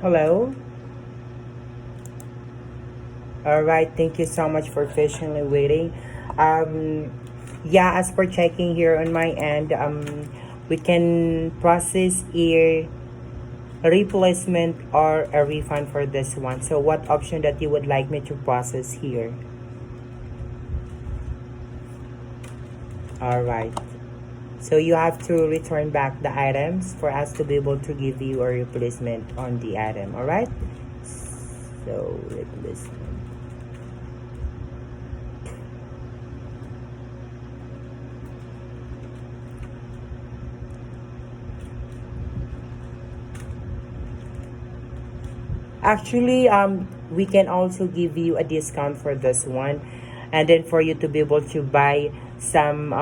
Hello. All right. Thank you so much for patiently waiting. Um, yeah, as for checking here on my end, we can process a replacement or a refund for this one. So, what option that you would like me to process here? All right. So you have to return back the items for us to be able to give you a replacement on the item. All right. So replacement. Actually, we can also give you a discount for this one, and then for you to be able to buy some